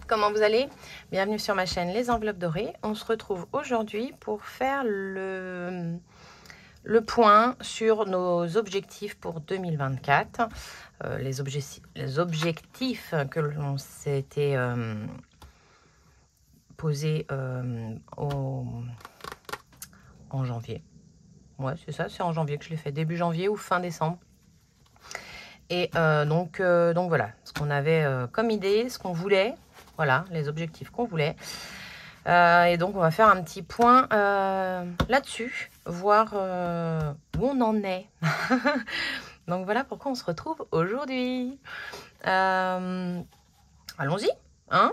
Comment vous allez? Bienvenue sur ma chaîne Les Enveloppes Dorées. On se retrouve aujourd'hui pour faire le point sur nos objectifs pour 2024. Les objectifs que l'on s'était posés en janvier. Ouais, c'est ça, c'est en janvier que je l'ai fait, début janvier ou fin décembre. Et donc voilà, ce qu'on avait comme idée, ce qu'on voulait. Voilà, les objectifs qu'on voulait. Et donc, on va faire un petit point là-dessus, voir où on en est. Donc, voilà pourquoi on se retrouve aujourd'hui. Allons-y. Hein,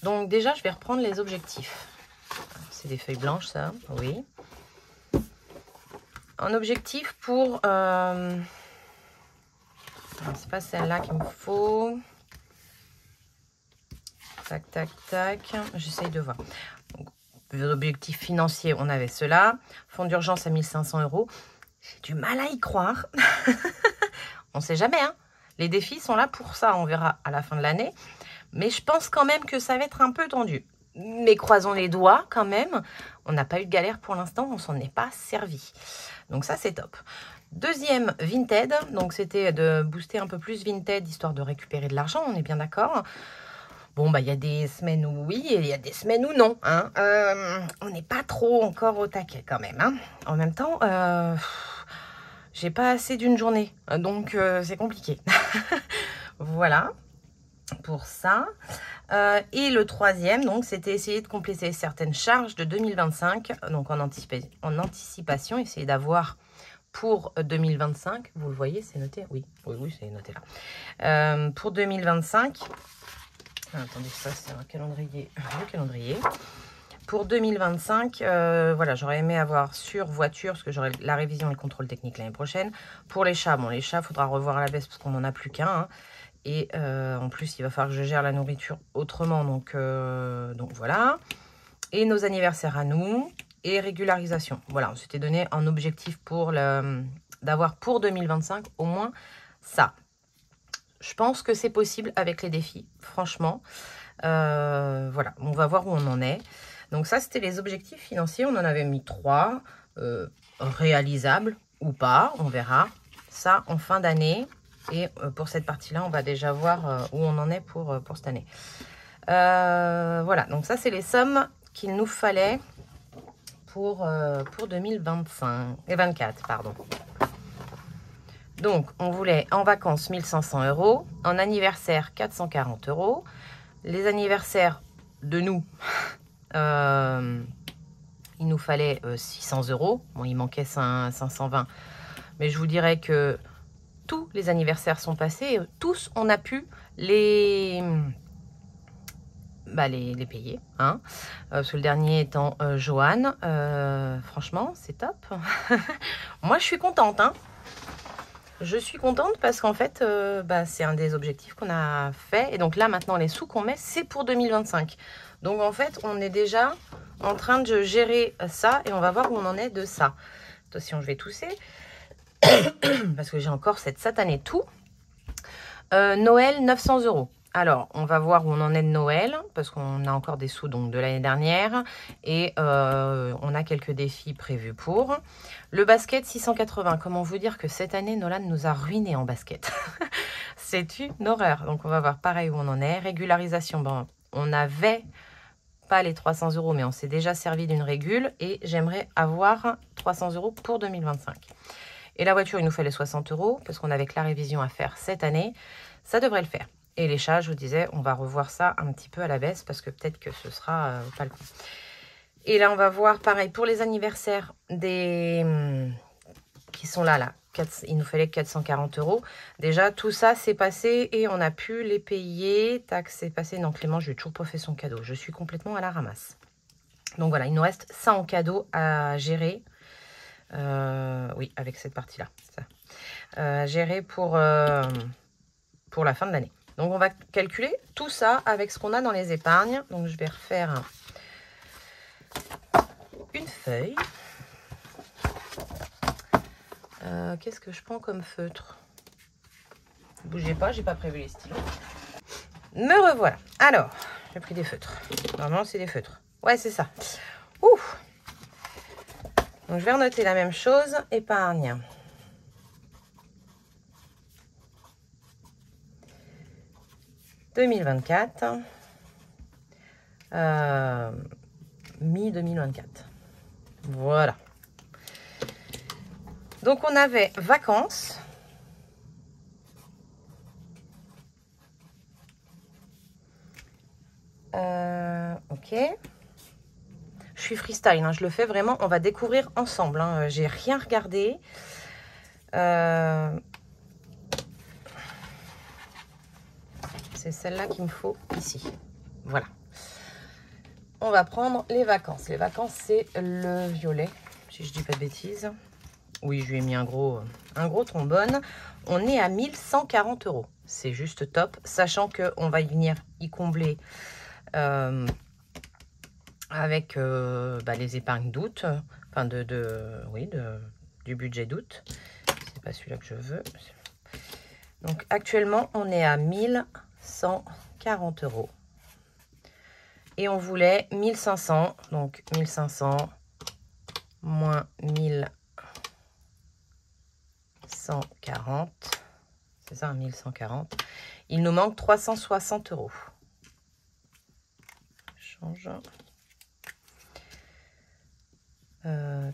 donc, déjà, je vais reprendre les objectifs. C'est des feuilles blanches, ça. Oui. Un objectif pour... c'est pas celle-là qu'il me faut... Tac, tac, tac. J'essaye de voir. Donc, l'objectif financier, on avait cela. Fonds d'urgence à 1500 €. J'ai du mal à y croire. On ne sait jamais, hein. Les défis sont là pour ça. On verra à la fin de l'année. Mais je pense quand même que ça va être un peu tendu. Mais croisons les doigts quand même. On n'a pas eu de galère pour l'instant. On s'en est pas servi. Donc ça, c'est top. Deuxième, Vinted. Donc c'était de booster un peu plus Vinted, histoire de récupérer de l'argent. On est bien d'accord. Bon, bah, il y a des semaines où oui et il y a des semaines où non. Hein. On n'est pas trop encore au taquet quand même. Hein. En même temps, j'ai pas assez d'une journée. Donc, c'est compliqué. Voilà pour ça. Et le troisième, donc, c'était essayer de compléter certaines charges de 2025. Donc, en anticipation, essayer d'avoir pour 2025. Vous le voyez, c'est noté? Oui, oui, c'est noté là. Pour 2025... Attendez, ça c'est un calendrier, le calendrier. Pour 2025, voilà, j'aurais aimé avoir sur voiture, parce que j'aurai la révision et le contrôle technique l'année prochaine. Pour les chats, bon, les chats, il faudra revoir à la baisse parce qu'on n'en a plus qu'un. Hein. Et en plus, il va falloir que je gère la nourriture autrement, donc voilà. Et nos anniversaires à nous, et régularisation. Voilà, on s'était donné un objectif pour d'avoir pour 2025 au moins ça. Je pense que c'est possible avec les défis, franchement. Voilà, on va voir où on en est. Donc ça, c'était les objectifs financiers. On en avait mis 3, réalisables ou pas, on verra. Ça, en fin d'année. Et pour cette partie-là, on va déjà voir où on en est pour cette année. Voilà, donc ça, c'est les sommes qu'il nous fallait pour 2025 et 24, pardon. Donc, on voulait en vacances 1500 €, en anniversaire 440 €. Les anniversaires de nous, il nous fallait 600 €. Bon, il manquait 520. Mais je vous dirais que tous les anniversaires sont passés. Tous, on a pu les payer. Hein, parce que le dernier étant Joanne. Franchement, c'est top. Moi, je suis contente, hein. Je suis contente parce qu'en fait, c'est un des objectifs qu'on a fait. Et donc là, maintenant, les sous qu'on met, c'est pour 2025. Donc en fait, on est déjà en train de gérer ça et on va voir où on en est de ça. Attention, je vais tousser parce que j'ai encore cette satanée toux. Noël, 900 €. Alors, on va voir où on en est de Noël, parce qu'on a encore des sous donc, de l'année dernière. Et on a quelques défis prévus pour. Le basket, 680. Comment vous dire que cette année, Nolan nous a ruinés en basket. C'est une horreur. Donc, on va voir pareil où on en est. Régularisation, bon, on n'avait pas les 300 €, mais on s'est déjà servi d'une régule. Et j'aimerais avoir 300 € pour 2025. Et la voiture, il nous fallait 60 €, parce qu'on avait que la révision à faire cette année. Ça devrait le faire. Et les chats, je vous disais, on va revoir ça un petit peu à la baisse parce que peut-être que ce sera pas le coup. Et là, on va voir, pareil, pour les anniversaires qui sont là. Il nous fallait 440 €. Déjà, tout ça, c'est passé et on a pu les payer. Tac, c'est passé. Non, Clément, je lui ai toujours pas fait son cadeau. Je suis complètement à la ramasse. Donc voilà, il nous reste ça en cadeau à gérer. Oui, avec cette partie-là. À gérer pour la fin de l'année. Donc, on va calculer tout ça avec ce qu'on a dans les épargnes. Donc, je vais refaire une feuille. Qu'est-ce que je prends comme feutre? Bougez pas, j'ai pas prévu les stylos. Me revoilà. Alors, j'ai pris des feutres. Normalement, c'est des feutres. Ouais, c'est ça. Ouf. Donc, je vais renoter la même chose. Épargne. « 2024. Mi-2024. Voilà. Donc, on avait vacances. Ok. Je suis freestyle, hein, je le fais vraiment. On va découvrir ensemble. Hein. J'ai rien regardé. C'est celle-là qu'il me faut ici. Voilà. On va prendre les vacances. Les vacances, c'est le violet, si je dis pas de bêtises. Oui, je lui ai mis un gros trombone. On est à 1140 €. C'est juste top, sachant qu'on va y venir y combler avec les épargnes d'août, enfin du budget d'août. C'est pas celui-là que je veux. Donc actuellement, on est à 1140 €. Et on voulait 1500, donc 1500 moins 1140, c'est ça, 1140. Il nous manque 360 €. Change.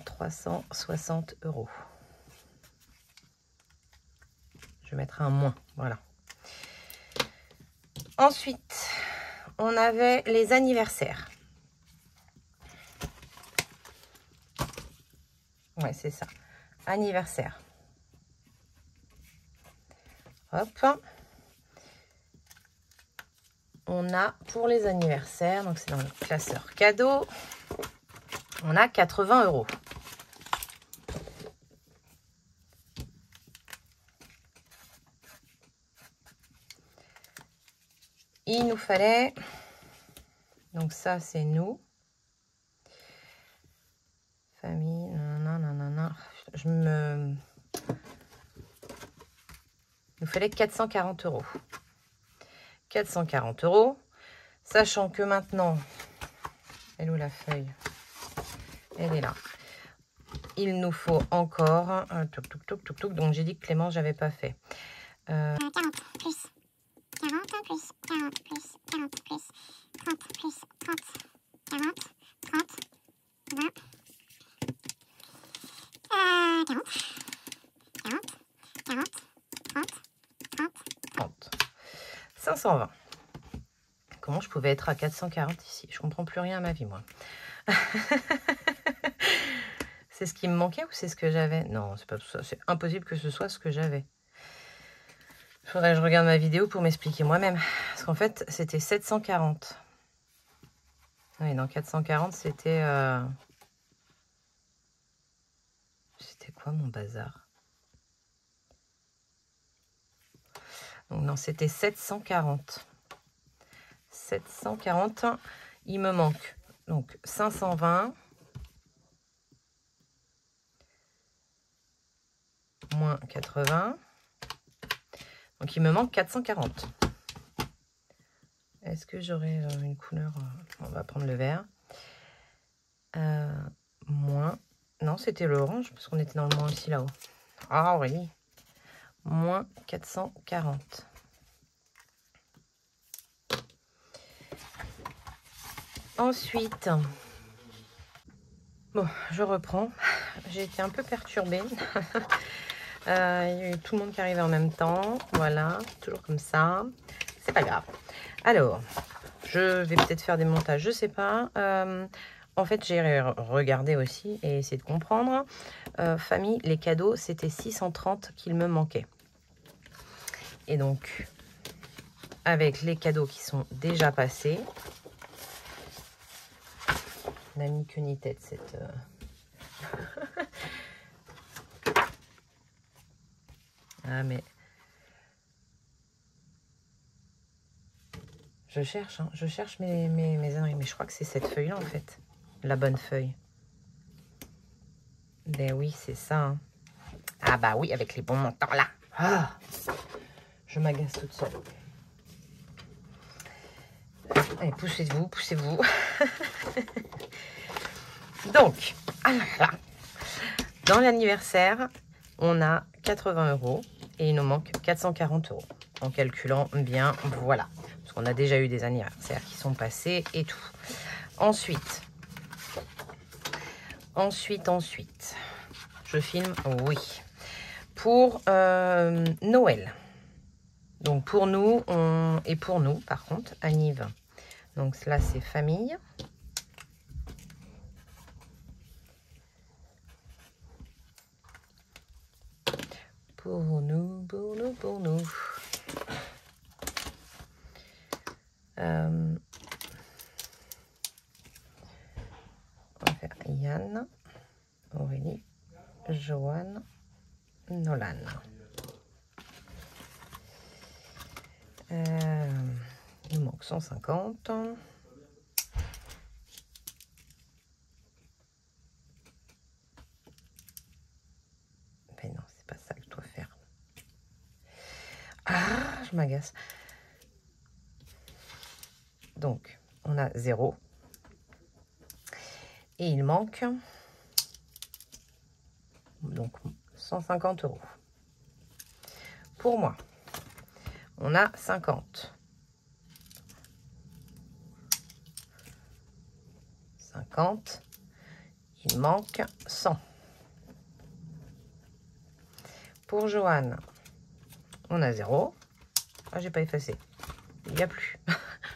360 €. Je vais mettre un moins, voilà. Ensuite, on avait les anniversaires. Ouais, c'est ça. Anniversaire. Hop. On a pour les anniversaires, donc c'est dans le classeur cadeau, on a 80 €. Il nous fallait, donc ça c'est nous, famille, nanana, il nous fallait 440 €. 440 €, sachant que maintenant, elle est où la feuille? Elle est là. Il nous faut encore, donc j'ai dit que Clément, j'avais pas fait. 40 plus 40 plus 40 plus 40 plus 30 plus 30, 40, 30, 20, 40, 40, 40, 30, 30, 30. 520. Comment je pouvais être à 440 ici? Je comprends plus rien à ma vie, moi. C'est ce qui me manquait ou c'est ce que j'avais? Non, c'est pas tout ça. C'est impossible que ce soit ce que j'avais. Il faudrait que je regarde ma vidéo pour m'expliquer moi-même. Parce qu'en fait, c'était 740. Oui, dans 440, c'était... C'était quoi mon bazar? Donc non, c'était 740. 740. Il me manque donc 520. Moins 80. Donc, il me manque 440. Est-ce que j'aurais une couleur? On va prendre le vert. Moins. Non, c'était l'orange, parce qu'on était dans le moins aussi là-haut. Ah oui. Moins 440. Ensuite, bon, je reprends. J'ai été un peu perturbée. Il y a eu tout le monde qui arrivait en même temps. Voilà, toujours comme ça. C'est pas grave. Alors, je vais peut-être faire des montages, je sais pas. En fait, j'ai regardé aussi et essayé de comprendre. Famille, les cadeaux, c'était 630 qu'il me manquait. Et donc, avec les cadeaux qui sont déjà passés, n'a ni queue ni tête cette... Ah, mais... Je cherche, hein. Je cherche mes âneries. Mais je crois que c'est cette feuille-là, en fait. La bonne feuille. Ben oui, c'est ça. Hein. Ah bah oui, avec les bons montants là. Ah, je m'agace toute seule. Allez, poussez-vous, poussez-vous. Donc, alors là, dans l'anniversaire, on a 80 € et il nous manque 440 €. En calculant bien, voilà. Parce qu'on a déjà eu des anniversaires qui sont passés et tout. Ensuite, je filme, oui. Pour Noël. Donc pour nous, et pour nous, par contre, Anniv. Donc là, c'est famille. Pour nous, pour nous, pour nous. On va faire Yann, Aurélie, Joanne, Nolan. Il manque 150. Ben non, c'est pas ça que je dois faire. Ah, je m'agace. Donc, on a 0. Et il manque donc 150 €. Pour moi, on a 50. 50. Il manque 100. Pour Joanne, on a 0. Ah, j'ai pas effacé. Il n'y a plus.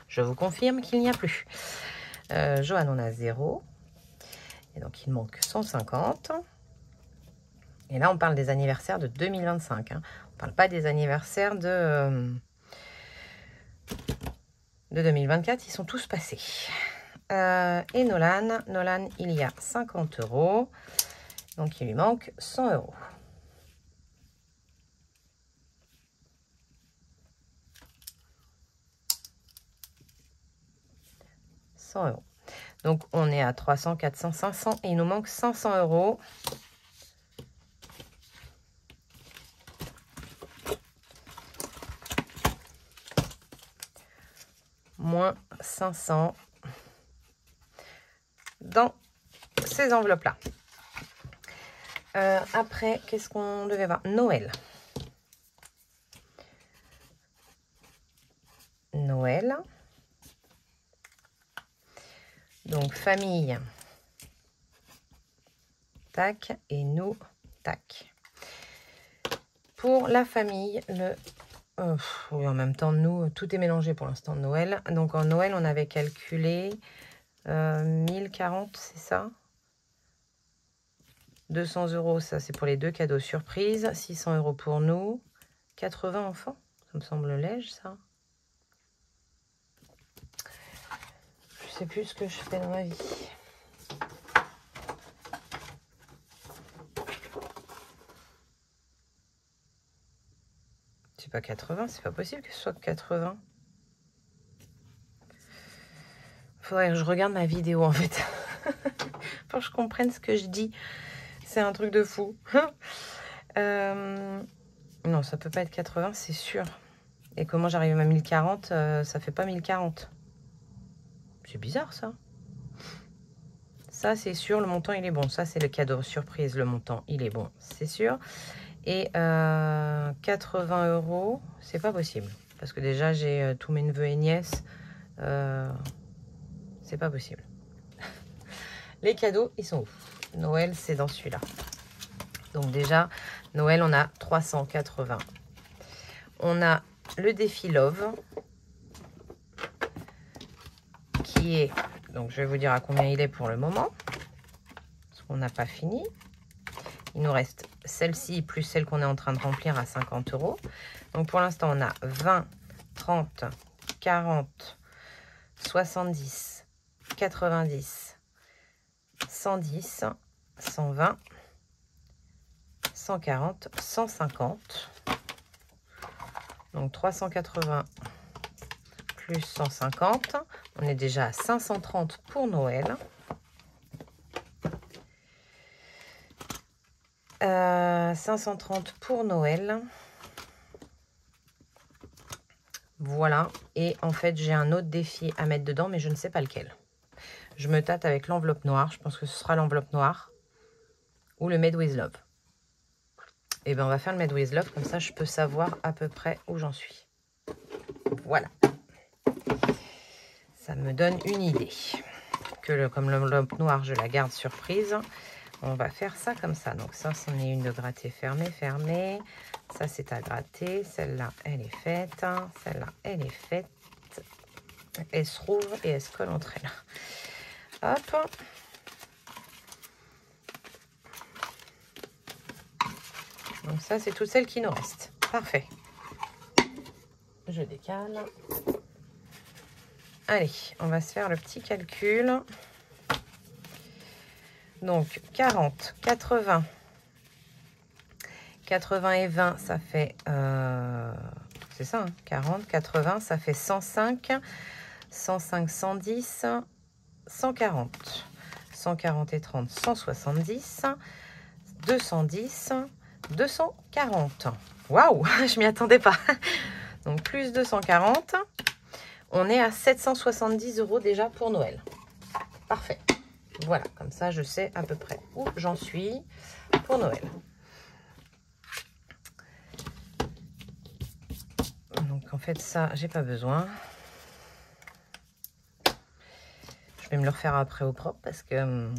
Je vous confirme qu'il n'y a plus. Joanne, on a 0. Et donc, il manque 150. Et là, on parle des anniversaires de 2025. Hein. On ne parle pas des anniversaires de 2024. Ils sont tous passés. Et Nolan, il y a 50 €. Donc, il lui manque 100 €. Donc, on est à 300, 400, 500 et il nous manque 500 €. Moins 500 dans ces enveloppes-là. Après, qu'est-ce qu'on devait voir? Noël. Donc, famille. Tac. Et nous, tac. Pour la famille, oui, en même temps, nous, tout est mélangé pour l'instant, Noël. Donc, en Noël, on avait calculé 1040, c'est ça? 200 €, ça, c'est pour les 2 cadeaux surprises. 600 € pour nous. 80 enfants, ça me semble léger, ça. Je sais plus ce que je fais dans ma vie. C'est pas 80, c'est pas possible que ce soit 80. Faudrait que je regarde ma vidéo, en fait. Pour que je comprenne ce que je dis. C'est un truc de fou. Non, ça peut pas être 80, c'est sûr. Et comment j'arrive à 1040, ça fait pas 1040. C'est bizarre, ça. Ça, c'est sûr, le montant, il est bon. Ça, c'est le cadeau surprise. Le montant, il est bon, c'est sûr. Et 80 €, c'est pas possible. Parce que déjà, j'ai tous mes neveux et nièces. C'est pas possible. Les cadeaux, ils sont où? Noël, c'est dans celui-là. Donc déjà, Noël, on a 380. On a le défi Love. Qui est... Donc, je vais vous dire à combien il est pour le moment. Parce qu'on n'a pas fini. Il nous reste celle-ci plus celle qu'on est en train de remplir à 50 €. Donc, pour l'instant, on a 20, 30, 40, 70, 90, 110, 120, 140, 150. Donc, 380 plus 150. On est déjà à 530 pour Noël. 530 pour Noël. Voilà. Et en fait, j'ai un autre défi à mettre dedans, mais je ne sais pas lequel. Je me tâte avec l'enveloppe noire. Je pense que ce sera l'enveloppe noire ou le Made with Love. Et bien, on va faire le Made with Love. Comme ça, je peux savoir à peu près où j'en suis. Voilà. Ça me donne une idée. Comme l'enveloppe noire, je la garde surprise. On va faire ça comme ça. Donc ça, c'en est une de gratter fermée, fermée. Ça, c'est à gratter. Celle-là, elle est faite. Celle-là, elle est faite. Elle se rouvre et elle se colle entre elles. Hop. Donc ça, c'est toutes celles qui nous restent. Parfait. Je décale. Allez, on va se faire le petit calcul. Donc 40, 80. 80 et 20, ça fait... c'est ça, hein, 40, 80, ça fait 105. 105, 110, 140. 140 et 30, 170. 210, 240. Waouh, je m'y attendais pas. Donc plus 240. On est à 770 € déjà pour Noël. Parfait. Voilà, comme ça je sais à peu près où j'en suis pour Noël. Donc en fait ça, j'ai pas besoin. Je vais me le refaire après au propre parce que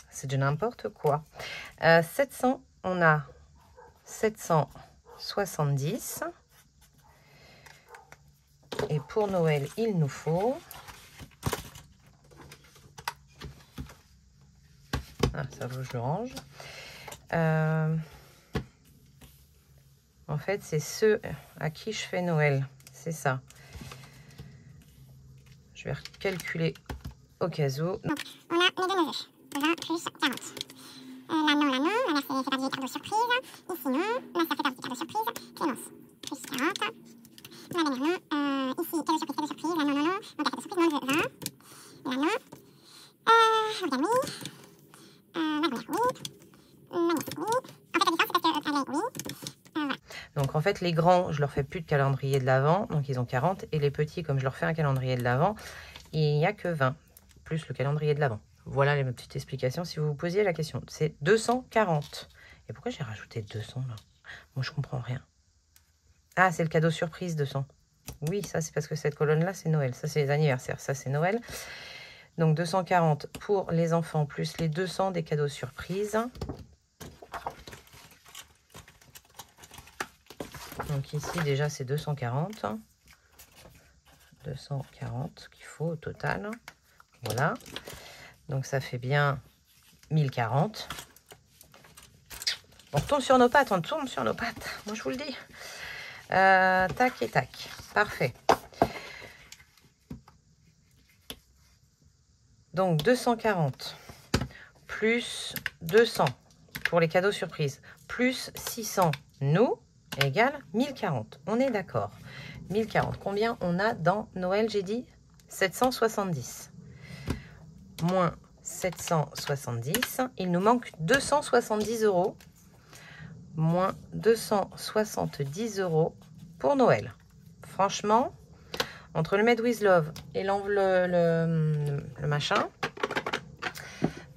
c'est de n'importe quoi. 700, on a 770. Et pour Noël, il nous faut... Ah, ça vaut, je le range. En fait, c'est ceux à qui je fais Noël. C'est ça. Je vais calculer au cas où. Donc, on a les deux neveux. 20 plus 40. Là, non, là, non. Là, c'est pas dit cadeau surprise. Ici, non. Là, ça fait partie cadeau surprise. Clémence, plus 40. La dernière, non. Ici, cadeau surprise, cadeau surprise. Là, non, non, non. Donc, cadeau surprise, non, 20. Là, non. Regarde, oui. La grand-mère, oui. Ma nièce, oui. En fait, la différence, c'est parce que oui. Voilà. Donc, en fait, les grands, je leur fais plus de calendrier de l'Avent. Donc, ils ont 40. Et les petits, comme je leur fais un calendrier de l'Avent, il n'y a que 20. Plus le calendrier de l'Avent. Voilà les petites explications si vous vous posiez la question. C'est 240. Et pourquoi j'ai rajouté 200 là? Moi, je comprends rien. Ah, c'est le cadeau surprise 200. Oui, ça, c'est parce que cette colonne-là, c'est Noël. Ça, c'est les anniversaires. Ça, c'est Noël. Donc, 240 pour les enfants, plus les 200 des cadeaux surprises. Donc, ici, déjà, c'est 240. 240 qu'il faut au total. Voilà. Donc, ça fait bien 1040. On retourne sur nos pattes. On tourne sur nos pattes. Moi, je vous le dis. Tac et tac. Parfait. Donc, 240 plus 200 pour les cadeaux surprises, plus 600, nous, égale 1040. On est d'accord. 1040. Combien on a dans Noël, j'ai dit 770. Moins 770. Il nous manque 270 €. Moins 270 € pour Noël. Franchement, entre le Made with Love et le machin,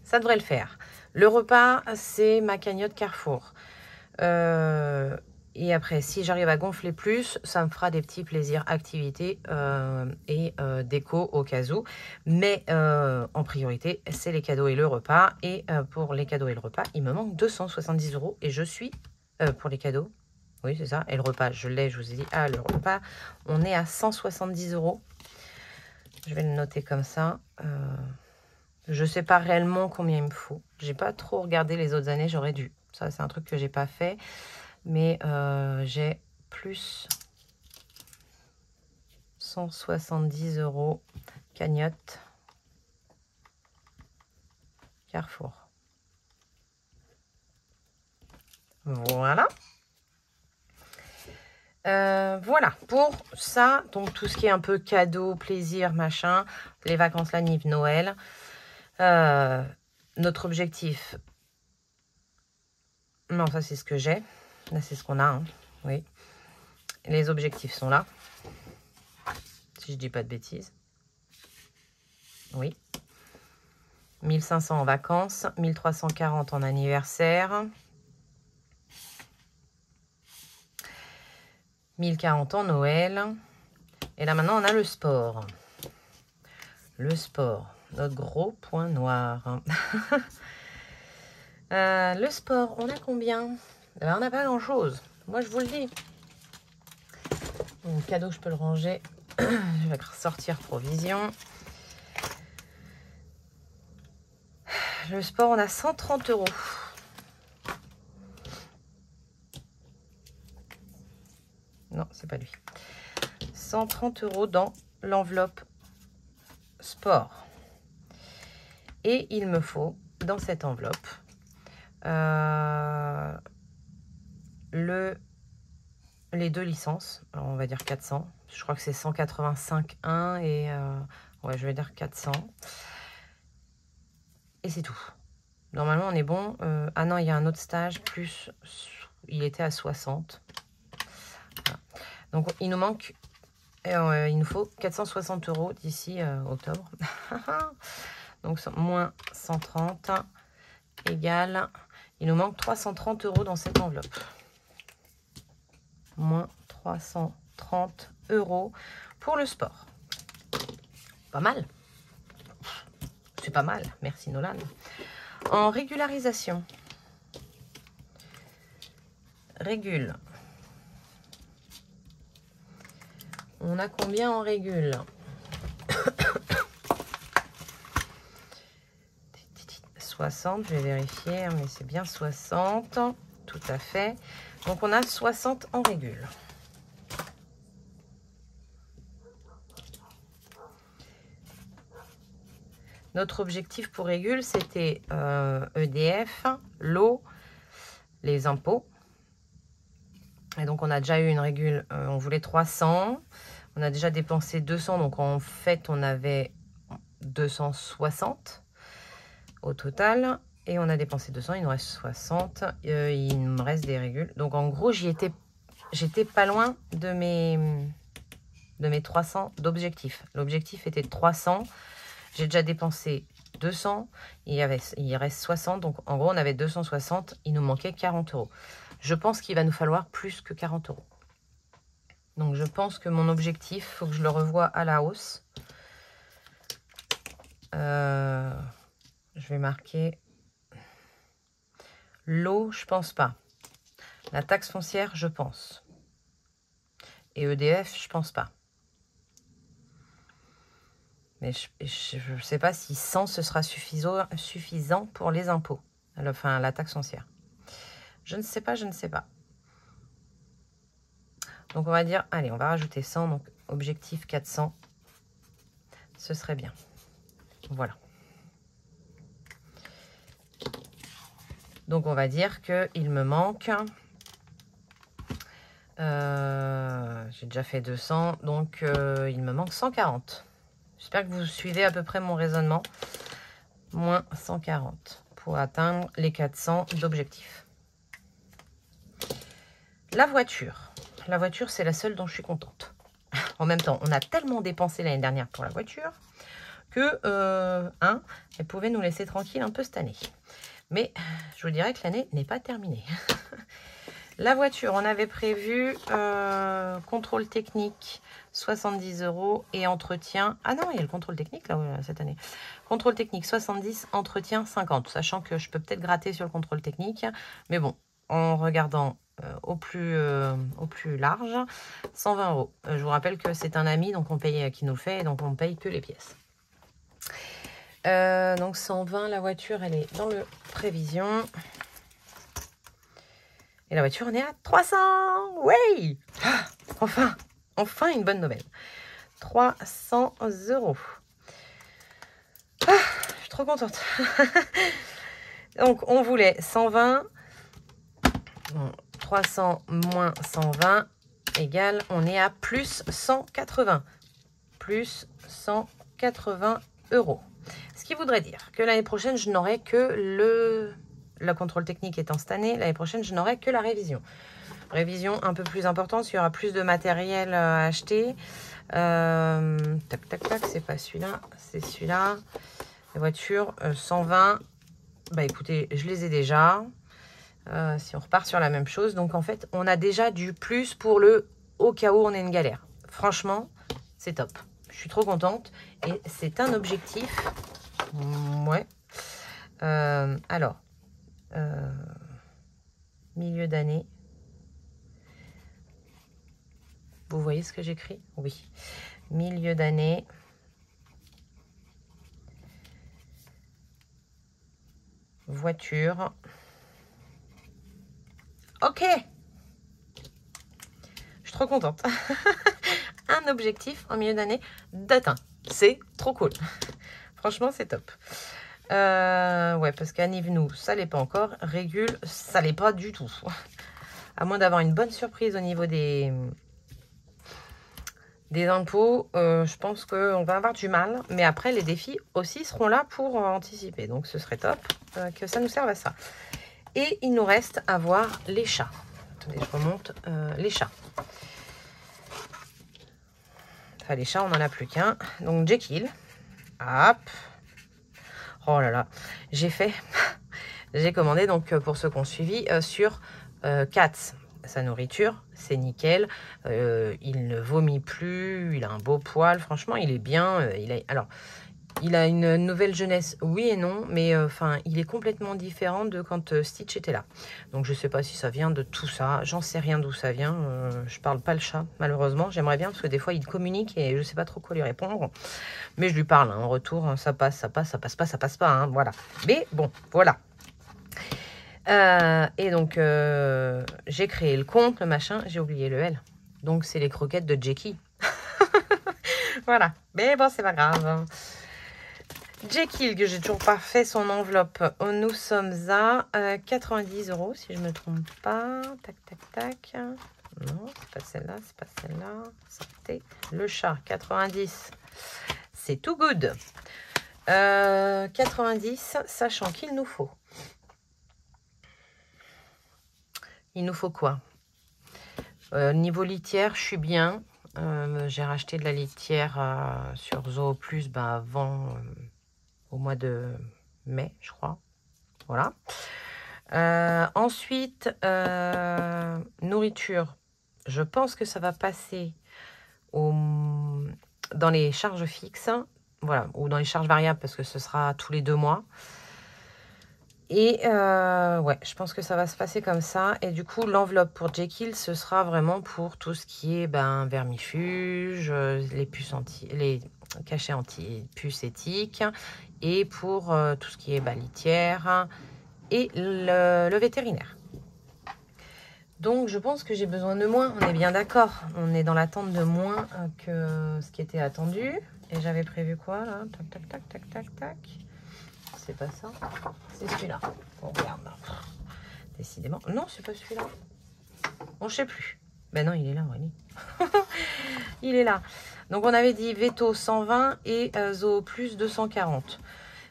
ça devrait le faire. Le repas, c'est ma cagnotte Carrefour. Et après, si j'arrive à gonfler plus, ça me fera des petits plaisirs, activités et déco au cas où. Mais en priorité, c'est les cadeaux et le repas. Et pour les cadeaux et le repas, il me manque 270 € et je suis... pour les cadeaux, oui, c'est ça. Et le repas, je l'ai, je vous ai dit. Ah, le repas, on est à 170 €. Je vais le noter comme ça. Je ne sais pas réellement combien il me faut. J'ai pas trop regardé les autres années, j'aurais dû. Ça, c'est un truc que j'ai pas fait. Mais j'ai plus 170 € cagnotte Carrefour. Voilà. Voilà pour ça. Donc tout ce qui est un peu cadeau, plaisir, machin, les vacances, la Nive, Noël. Notre objectif, Non, ça, c'est ce que j'ai. Là, c'est ce qu'on a. Hein. Oui. Les objectifs sont là. Si je dis pas de bêtises. Oui. 1500 en vacances. 1340 en anniversaire. 1040 en Noël. Et là, maintenant, on a le sport. Le sport. Notre gros point noir. Le sport, on a combien? On n'a pas grand-chose. Moi, je vous le dis. Mon cadeau, je peux le ranger. Je vais sortir provision. Le sport, on a 130 €. Non, c'est pas lui. 130 € dans l'enveloppe sport. Et il me faut, dans cette enveloppe, les 2 licences. Alors, on va dire 400. Je crois que c'est 185,1 et ouais, je vais dire 400. Et c'est tout. Normalement, on est bon. Ah non, il y a un autre stage, plus il était à 60. Voilà. Donc, il nous manque, il nous faut 460 € d'ici octobre. Donc, moins 130 égale, il nous manque 330 € dans cette enveloppe. Moins 330 € pour le sport. Pas mal. C'est pas mal. Merci Nolan. En régularisation. Régule. On a combien en régule? 60, je vais vérifier, mais c'est bien 60. Tout à fait. Donc, on a 60 en régule. Notre objectif pour régule, c'était EDF, l'eau, les impôts. Et donc, on a déjà eu une régule, on voulait 300. On a déjà dépensé 200, donc en fait, on avait 260 au total. Et on a dépensé 200, il nous reste 60. Il me reste des régules. Donc, en gros, j'étais pas loin de mes 300 d'objectifs. L'objectif était de 300. J'ai déjà dépensé 200. Il reste 60. Donc, en gros, on avait 260. Il nous manquait 40 €. Je pense qu'il va nous falloir plus que 40 €. Donc, je pense que mon objectif, il faut que je le revoie à la hausse. Je vais marquer l'eau, je pense pas. La taxe foncière, je pense. Et EDF, je pense pas. Mais je ne sais pas si 100, ce sera suffisant pour les impôts. Enfin, la taxe foncière. Je ne sais pas, je ne sais pas. Donc, on va dire, allez, on va rajouter 100. Donc, objectif 400. Ce serait bien. Voilà. Donc, on va dire qu'il me manque... j'ai déjà fait 200. Donc, il me manque 140. J'espère que vous suivez à peu près mon raisonnement. Moins 140 pour atteindre les 400 d'objectifs. La voiture. La voiture, c'est la seule dont je suis contente. En même temps, on a tellement dépensé l'année dernière pour la voiture que, elle pouvait nous laisser tranquille un peu cette année. Mais je vous dirais que l'année n'est pas terminée. La voiture, on avait prévu contrôle technique 70 € et entretien. Ah non, il y a le contrôle technique là cette année. Contrôle technique 70, entretien 50. Sachant que je peux peut-être gratter sur le contrôle technique. Mais bon, en regardant au plus large, 120 €. Je vous rappelle que c'est un ami donc on paye, qui nous le fait, donc on ne paye que les pièces. Donc 120, la voiture, elle est dans le prévision. Et la voiture, on est à 300. Oui, enfin une bonne nouvelle. 300 €. Ah, je suis trop contente. Donc, on voulait 120. Bon, 300 moins 120 égale, on est à plus 180. Plus 180 €. Ce qui voudrait dire que l'année prochaine, je n'aurai que le le contrôle technique étant cette année, l'année prochaine, je n'aurai que la révision. Révision un peu plus importante, il y aura plus de matériel à acheter. Tac, tac, tac, c'est pas celui-là, c'est celui-là. Les voitures, 120. Bah écoutez, je les ai déjà. Si on repart sur la même chose. Donc en fait, on a déjà du plus pour le au cas où on est une galère. Franchement, c'est top. Je suis trop contente. Et c'est un objectif. Ouais. Alors, milieu d'année. Vous voyez ce que j'écris? Oui. Milieu d'année. Voiture. Ok. Je suis trop contente. Un objectif en milieu d'année d'atteint. C'est trop cool. Franchement, c'est top. Ouais, parce qu'Anive-nous, ça l'est pas encore. Régule, ça l'est pas du tout. À moins d'avoir une bonne surprise au niveau des impôts, je pense qu'on va avoir du mal. Mais après, les défis aussi seront là pour anticiper. Donc, ce serait top que ça nous serve à ça. Et il nous reste à voir les chats. Attendez, je remonte. Les chats. Enfin, les chats, on n'en a plus qu'un. Donc, Jekyll. Hop. Oh là là. J'ai commandé, donc, pour ceux qui ont suivi, sur Cats. Sa nourriture, c'est nickel. Il ne vomit plus. Il a un beau poil. Franchement, il est bien. Il a une nouvelle jeunesse, oui et non, mais enfin, il est complètement différent de quand Stitch était là. Donc, je ne sais pas si ça vient de tout ça. J'en sais rien d'où ça vient. Je parle pas le chat, malheureusement. J'aimerais bien, parce que des fois, il communique et je ne sais pas trop quoi lui répondre. Mais je lui parle, hein, en retour, hein, ça passe, ça passe, ça passe pas, ça passe pas. Hein, voilà. Mais bon, voilà. Et donc, j'ai créé le compte, le machin. J'ai oublié le L. Donc, c'est les croquettes de Jekyll. Voilà. Mais bon, c'est pas grave. Jekyll, que j'ai toujours pas fait son enveloppe. Nous sommes à 90 €, si je me trompe pas. Tac, tac, tac. Non, c'est pas celle-là, c'est pas celle-là. C'était le chat. 90. C'est tout good. 90, sachant qu'il nous faut. Il nous faut quoi? Niveau litière, je suis bien. J'ai racheté de la litière sur Zoo Plus avant... au mois de mai, je crois. Voilà. Ensuite, nourriture. Je pense que ça va passer dans les charges fixes. Voilà. Ou dans les charges variables parce que ce sera tous les 2 mois. Et ouais, je pense que ça va se passer comme ça. Et du coup, l'enveloppe pour Jekyll, ce sera vraiment pour tout ce qui est vermifuge, les puces les cachets anti-puces éthiques, et pour tout ce qui est litière et le vétérinaire. Donc, je pense que j'ai besoin de moins. On est bien d'accord. On est dans l'attente de moins que ce qui était attendu. Et j'avais prévu quoi, là? Tac, tac, tac, tac, tac, tac. C'est pas ça. C'est celui-là. On regarde là. Décidément. Non, c'est pas celui-là. Bon, je sais plus. Ben non, il est là, Aurélie. Il est là. Donc, on avait dit Veto 120 et Zoo Plus 240.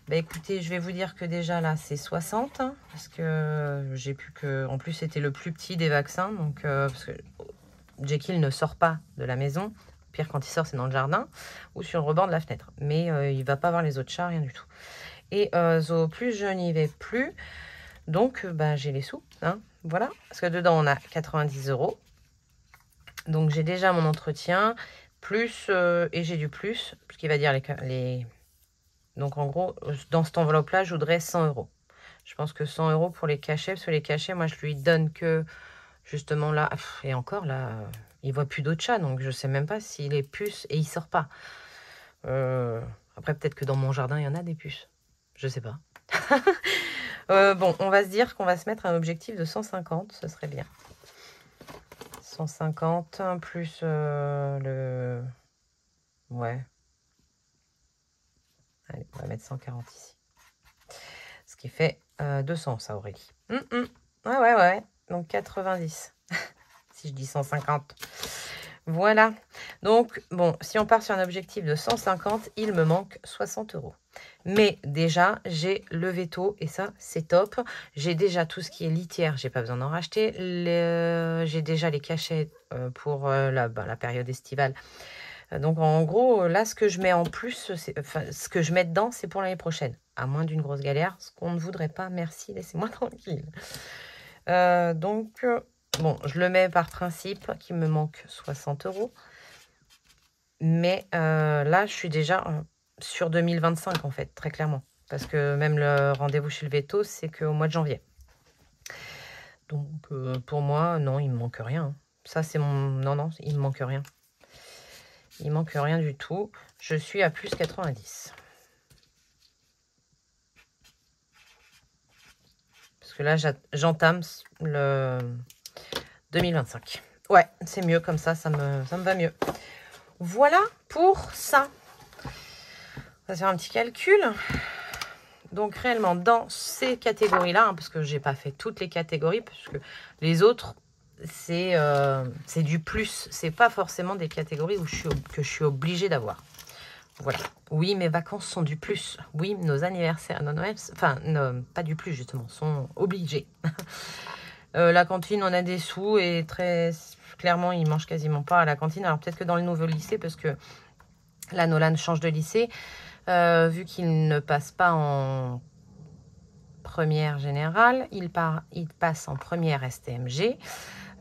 Ben écoutez, je vais vous dire que déjà là, c'est 60. Hein, parce que j'ai pu que... En plus, c'était le plus petit des vaccins. Donc, parce que Jekyll ne sort pas de la maison. Pire, quand il sort, c'est dans le jardin ou sur le rebord de la fenêtre. Mais il va pas voir les autres chats, rien du tout. Et Zoo Plus, je n'y vais plus. Donc, j'ai les sous. Hein, voilà. Parce que dedans, on a 90 €. Donc, j'ai déjà mon entretien. Plus, et j'ai du plus. Ce qui va dire les... Donc, en gros, dans cette enveloppe-là, je voudrais 100 €. Je pense que 100 € pour les cachets. Parce que les cachets, moi, je lui donne que, justement, là... Et encore, là, il voit plus d'autres chats. Donc, je sais même pas s'il est puce et il sort pas. Après, peut-être que dans mon jardin, il y en a des puces. Je sais pas. Bon, on va se dire qu'on va se mettre un objectif de 150. Ce serait bien. 150 plus le... Ouais. Allez, on va mettre 140 ici. Ce qui fait 200, ça, Aurélie. Ouais. Donc 90. Si je dis 150. Voilà. Donc, bon, si on part sur un objectif de 150, il me manque 60 €. Mais déjà, j'ai le veto et ça, c'est top. J'ai déjà tout ce qui est litière, j'ai pas besoin d'en racheter. J'ai déjà les cachets pour la période estivale. Donc, en gros, là, ce que je mets en plus, ce que je mets dedans, c'est pour l'année prochaine. À moins d'une grosse galère, ce qu'on ne voudrait pas. Merci, laissez-moi tranquille. Donc... bon, je le mets par principe qu'il me manque 60 €. Mais là, je suis déjà sur 2025, en fait, très clairement. Parce que même le rendez-vous chez le veto, c'est qu'au mois de janvier. Donc, pour moi, non, il ne me manque rien. Ça, c'est mon... Non, il ne me manque rien. Il ne manque rien du tout. Je suis à plus 90. Parce que là, j'entame le... 2025. Ouais, c'est mieux comme ça, ça me va mieux. Voilà pour ça. On va faire un petit calcul. Donc réellement, dans ces catégories-là, parce que j'ai pas fait toutes les catégories, parce que les autres, c'est du plus. C'est pas forcément des catégories que je suis obligée d'avoir. Voilà. Oui, mes vacances sont du plus. Oui, nos anniversaires, nos Noël, enfin, pas du plus justement, sont obligés. La cantine, on a des sous et très clairement, ils mangent quasiment pas à la cantine. Alors peut-être que dans le nouveau lycée, parce que là, Nolan change de lycée, vu qu'il ne passe pas en première générale, il passe en première STMG.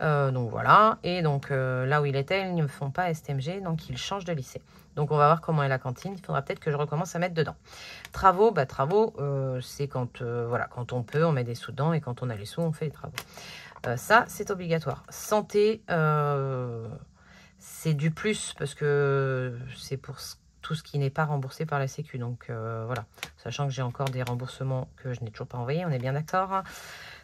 Donc voilà, et donc là où il était, ils ne font pas STMG, donc il change de lycée. Donc on va voir comment est la cantine, il faudra peut-être que je recommence à mettre dedans. Travaux, c'est quand, voilà, quand on peut, on met des sous dedans, et quand on a les sous, on fait les travaux. Ça, c'est obligatoire. Santé, c'est du plus, parce que c'est pour tout ce qui n'est pas remboursé par la Sécu. Donc voilà, sachant que j'ai encore des remboursements que je n'ai toujours pas envoyés, on est bien d'accord.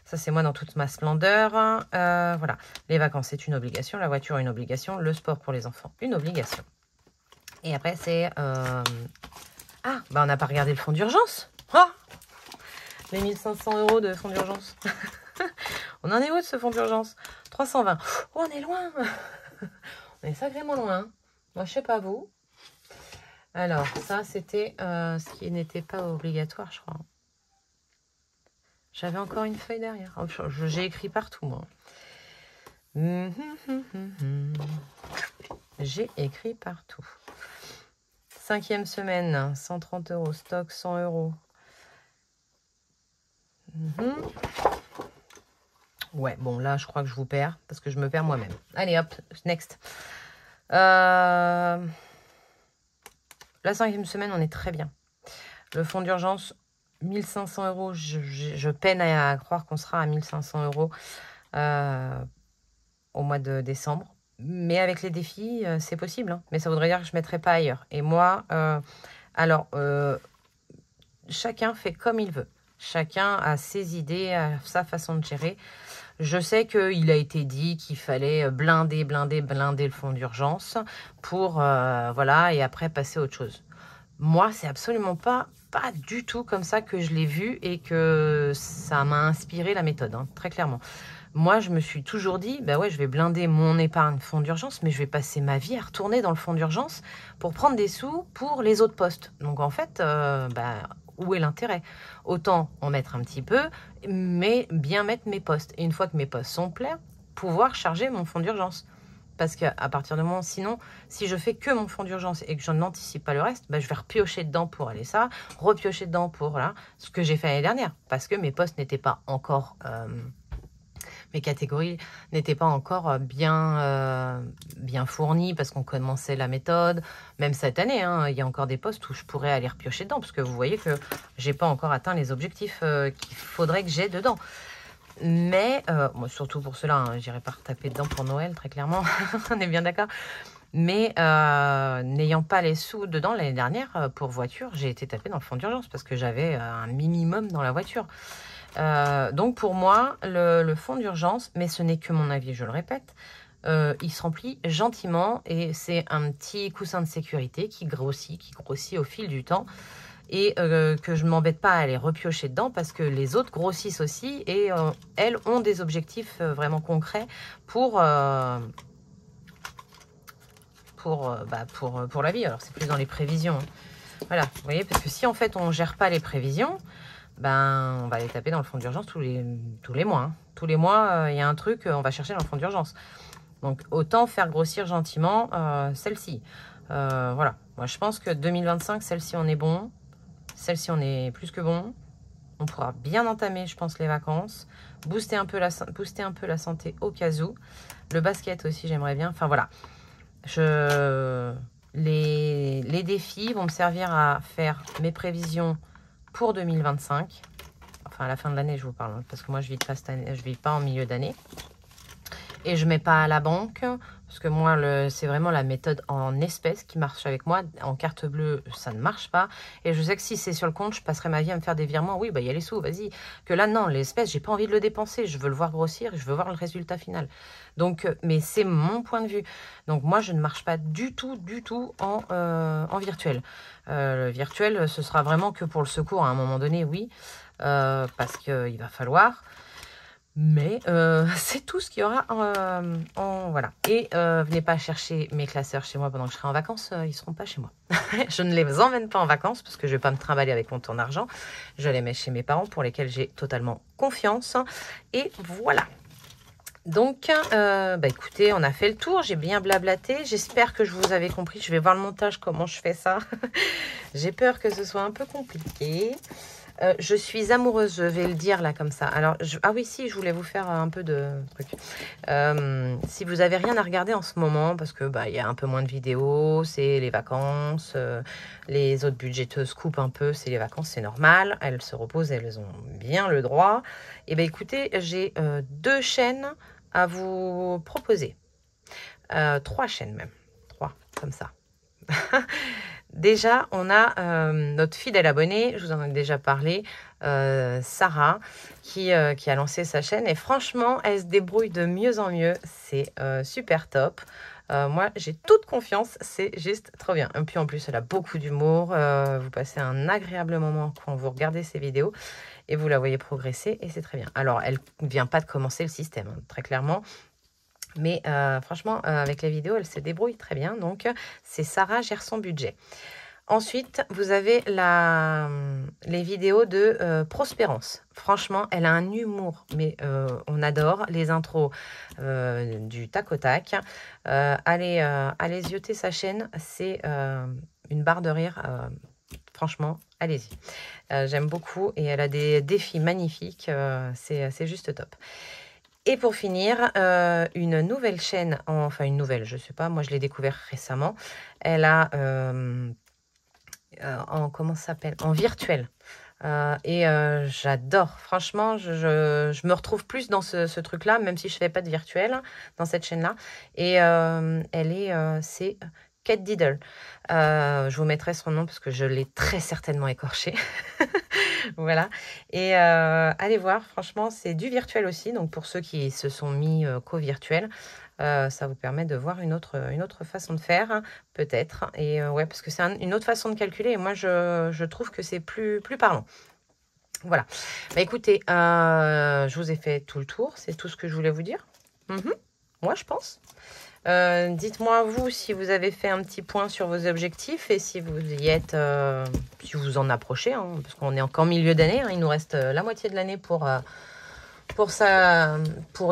Ça, c'est moi dans toute ma splendeur. Voilà, les vacances, c'est une obligation. La voiture, une obligation. Le sport pour les enfants, une obligation. Et après, c'est... Ah, bah on n'a pas regardé le fonds d'urgence. Oh, les 1500 € de fonds d'urgence. On en est où de ce fonds d'urgence? 320. Oh, on est loin. On est sacrément loin. Moi, je sais pas vous. Alors, ça, c'était ce qui n'était pas obligatoire, je crois. J'avais encore une feuille derrière. Oh, j'ai écrit partout, moi. J'ai écrit partout. 5e semaine, 130 €. Stock, 100 €. Ouais, bon, là, je crois que je vous perds, parce que je me perds moi-même. Allez, hop, next. La 5e semaine, on est très bien. Le fonds d'urgence, 1500 €. Je peine à croire qu'on sera à 1500 € au mois de décembre. Mais avec les défis, c'est possible. Hein. Mais ça voudrait dire que je ne mettrai pas ailleurs. Et moi, chacun fait comme il veut. Chacun a ses idées, a sa façon de gérer. Je sais qu'il a été dit qu'il fallait blinder le fonds d'urgence pour, voilà, et après passer à autre chose. Moi, c'est absolument pas du tout comme ça que je l'ai vu et que ça m'a inspiré la méthode, hein, très clairement. Moi, je me suis toujours dit, bah ouais, je vais blinder mon épargne fonds d'urgence, mais je vais passer ma vie à retourner dans le fonds d'urgence pour prendre des sous pour les autres postes. Donc, en fait, où est l'intérêt? Autant en mettre un petit peu, mais bien mettre mes postes. Et une fois que mes postes sont pleins, pouvoir charger mon fonds d'urgence. Parce qu'à partir de moment, sinon, si je fais que mon fonds d'urgence et que je n'anticipe pas le reste, je vais repiocher dedans pour aller ça, repiocher dedans pour voilà, ce que j'ai fait l'année dernière. Parce que mes postes n'étaient pas encore... mes catégories n'étaient pas encore bien fournies parce qu'on commençait la méthode. Même cette année, hein, il y a encore des postes où je pourrais aller repiocher dedans parce que vous voyez que j'ai pas encore atteint les objectifs qu'il faudrait que j'ai dedans. Mais, moi, surtout pour cela, hein, j'irai pas retaper dedans pour Noël, très clairement, on est bien d'accord. Mais n'ayant pas les sous dedans l'année dernière, pour voiture, j'ai été tapée dans le fonds d'urgence parce que j'avais un minimum dans la voiture. Donc pour moi, le fonds d'urgence, mais ce n'est que mon avis, je le répète, il se remplit gentiment et c'est un petit coussin de sécurité qui grossit au fil du temps et que je ne m'embête pas à aller repiocher dedans parce que les autres grossissent aussi et elles ont des objectifs vraiment concrets pour pour la vie. Alors, c'est plus dans les prévisions. Hein. Voilà, vous voyez, parce que si en fait on ne gère pas les prévisions, ben on va les taper dans le fonds d'urgence tous les mois. Hein. Tous les mois, il y a un truc, on va chercher dans le fonds d'urgence. Donc autant faire grossir gentiment celle-ci. Voilà, moi je pense que 2025, celle-ci on est bon. Celle-ci on est plus que bon. On pourra bien entamer, je pense, les vacances. Booster un peu la santé au cas où. Le basket aussi, j'aimerais bien. Enfin voilà. Les défis vont me servir à faire mes prévisions pour 2025. Enfin, à la fin de l'année, je vous parle. Parce que moi, je ne vis pas en milieu d'année. Et je ne mets pas à la banque. Parce que moi, c'est vraiment la méthode en espèces qui marche avec moi. En carte bleue, ça ne marche pas. Et je sais que si c'est sur le compte, je passerai ma vie à me faire des virements. Oui, bah il y a les sous, vas-y. Que là, non, l'espèce, j'ai pas envie de le dépenser. Je veux le voir grossir, je veux voir le résultat final. Donc, mais c'est mon point de vue. Donc moi, je ne marche pas du tout en virtuel. Le virtuel, ce sera vraiment que pour le secours à un moment donné, oui. Parce qu'il va falloir... Mais c'est tout ce qu'il y aura voilà. Et venez pas chercher mes classeurs chez moi pendant que je serai en vacances. Ils ne seront pas chez moi. Je ne les emmène pas en vacances parce que je ne vais pas me trimballer avec mon ton d'argent. Je les mets chez mes parents pour lesquels j'ai totalement confiance. Et voilà. Donc, écoutez, on a fait le tour. J'ai bien blablaté. J'espère que je vous avais compris. Je vais voir le montage, comment je fais ça. J'ai peur que ce soit un peu compliqué. Je suis amoureuse, je vais le dire là comme ça. Alors, ah oui, si, je voulais vous faire un peu de truc. Si vous avez rien à regarder en ce moment, parce que il y a un peu moins de vidéos, c'est les vacances, les autres budgéteuses coupent un peu, c'est les vacances, c'est normal. Elles se reposent, elles ont bien le droit. Et bien écoutez, j'ai 2 chaînes à vous proposer. 3 chaînes même. 3, comme ça. Déjà, on a notre fidèle abonnée, je vous en ai déjà parlé, Sarah, qui a lancé sa chaîne. Et franchement, elle se débrouille de mieux en mieux. C'est super top. Moi, j'ai toute confiance. C'est juste trop bien. Et puis en plus, elle a beaucoup d'humour. Vous passez un agréable moment quand vous regardez ses vidéos. Et vous la voyez progresser. Et c'est très bien. Alors, elle ne vient pas de commencer le système, hein, très clairement. Mais franchement, avec les vidéos, elle se débrouille très bien. Donc, c'est Sarah gère son budget. Ensuite, vous avez les vidéos de Prospérance. Franchement, elle a un humour, mais on adore les intros du tac au tac. Allez zioter sa chaîne, c'est une barre de rire. Franchement, allez-y. J'aime beaucoup et elle a des défis magnifiques. C'est juste top. Et pour finir, une nouvelle chaîne, enfin une nouvelle, je ne sais pas, moi je l'ai découvert récemment. Elle a, comment ça s'appelle, en virtuel. Et j'adore, franchement, je me retrouve plus dans ce truc-là, même si je ne fais pas de virtuel dans cette chaîne-là. Et c'est Kate Diddle. Je vous mettrai son nom parce que je l'ai très certainement écorché. Voilà. Et allez voir, franchement, c'est du virtuel aussi. Donc, pour ceux qui se sont mis qu'au virtuel, ça vous permet de voir une autre façon de faire, hein, peut-être. Et ouais, parce que c'est une autre façon de calculer. Et moi, je trouve que c'est plus parlant. Voilà. Bah, écoutez, je vous ai fait tout le tour. C'est tout ce que je voulais vous dire. Moi, je pense. Dites-moi vous si vous avez fait un petit point sur vos objectifs et si vous y êtes, si vous en approchez, hein, parce qu'on est encore milieu d'année, hein, il nous reste la moitié de l'année pour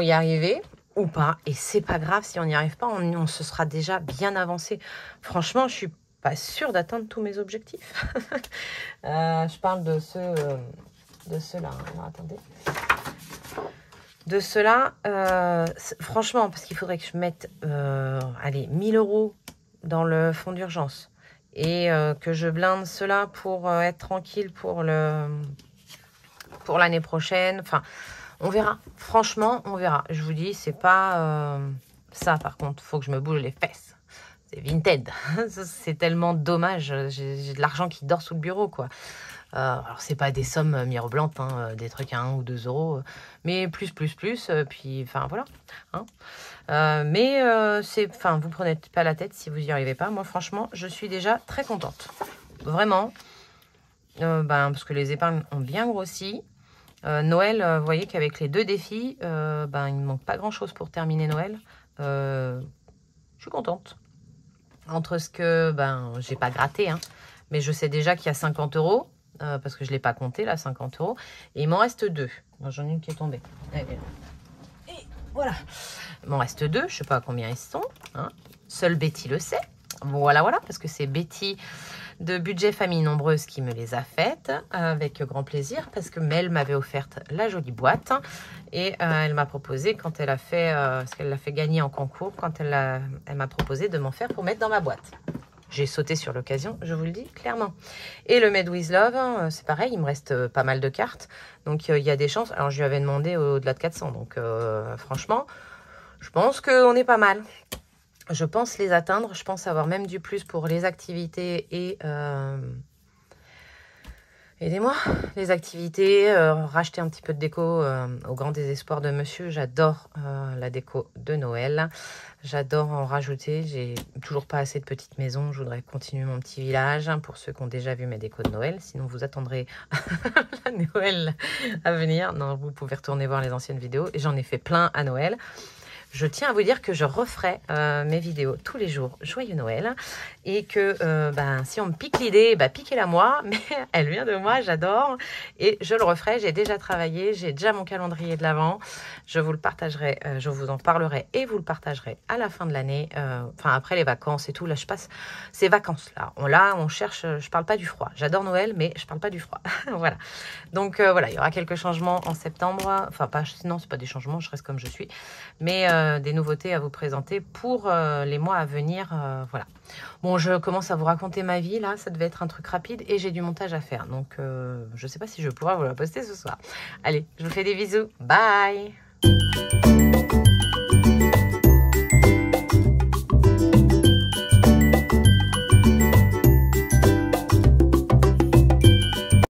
y arriver ou pas. Et c'est pas grave si on n'y arrive pas, on se sera déjà bien avancé. Franchement, je suis pas sûre d'atteindre tous mes objectifs. Je parle de ceux-là. Alors, attendez. De cela, franchement, parce qu'il faudrait que je mette, 1000 € dans le fonds d'urgence et que je blinde cela pour être tranquille pour l'année prochaine. Enfin, on verra. Franchement, on verra. Je vous dis, c'est pas ça. Par contre, il faut que je me bouge les fesses. C'est Vinted. C'est tellement dommage. J'ai de l'argent qui dort sous le bureau, quoi. Alors, c'est pas des sommes mirobolantes, hein, des trucs à 1 ou 2 €, mais plus, puis, enfin, voilà. Hein. Vous prenez pas la tête si vous n'y arrivez pas. Moi, franchement, je suis déjà très contente. Vraiment. Parce que les épargnes ont bien grossi. Noël, vous voyez qu'avec les 2 défis, il ne manque pas grand-chose pour terminer Noël. Je suis contente. entre ce que, j'ai pas gratté, hein, mais je sais déjà qu'il y a 50 €, parce que je ne l'ai pas compté, là, 50 €. Et il m'en reste 2. Moi, j'en ai une qui est tombée. Et voilà. Il m'en reste 2, je sais pas à combien ils sont. Hein. Seule Betty le sait. Voilà, parce que c'est Betty de Budget Famille Nombreuse qui me les a faites avec grand plaisir, parce que Mel m'avait offerte la jolie boîte et elle m'a proposé, quand elle a fait ce qu'elle l'a fait gagner en concours, quand elle m'a proposé de m'en faire pour mettre dans ma boîte. J'ai sauté sur l'occasion, je vous le dis clairement. Et le Made with Love, c'est pareil, il me reste pas mal de cartes, donc il y a des chances. Alors je lui avais demandé au-delà de 400, donc franchement, je pense qu'on est pas mal. Je pense les atteindre, je pense avoir même du plus pour les activités et... aidez-moi, les activités, racheter un petit peu de déco au grand désespoir de monsieur. J'adore la déco de Noël, j'adore en rajouter. J'ai toujours pas assez de petites maisons, je voudrais continuer mon petit village pour ceux qui ont déjà vu mes décos de Noël. Sinon vous attendrez la Noël à venir. Non, vous pouvez retourner voir les anciennes vidéos et j'en ai fait plein à Noël. Je tiens à vous dire que je referai mes vidéos tous les jours. Joyeux Noël. Et que si on me pique l'idée, piquez-la moi. Mais elle vient de moi, j'adore. Et je le referai. J'ai déjà travaillé. J'ai déjà mon calendrier de l'Avent. Je vous le partagerai. Je vous en parlerai et vous le partagerai à la fin de l'année. Enfin, après les vacances et tout. Là, je passe ces vacances-là. On cherche. Je parle pas du froid. J'adore Noël, mais je parle pas du froid. Voilà. Donc, il y aura quelques changements en septembre. Enfin, non, c'est pas des changements. Je reste comme je suis. Mais... des nouveautés à vous présenter pour les mois à venir. Voilà. Bon, je commence à vous raconter ma vie, là. Ça devait être un truc rapide et j'ai du montage à faire. Donc, je ne sais pas si je pourrai vous la poster ce soir. Allez, je vous fais des bisous. Bye!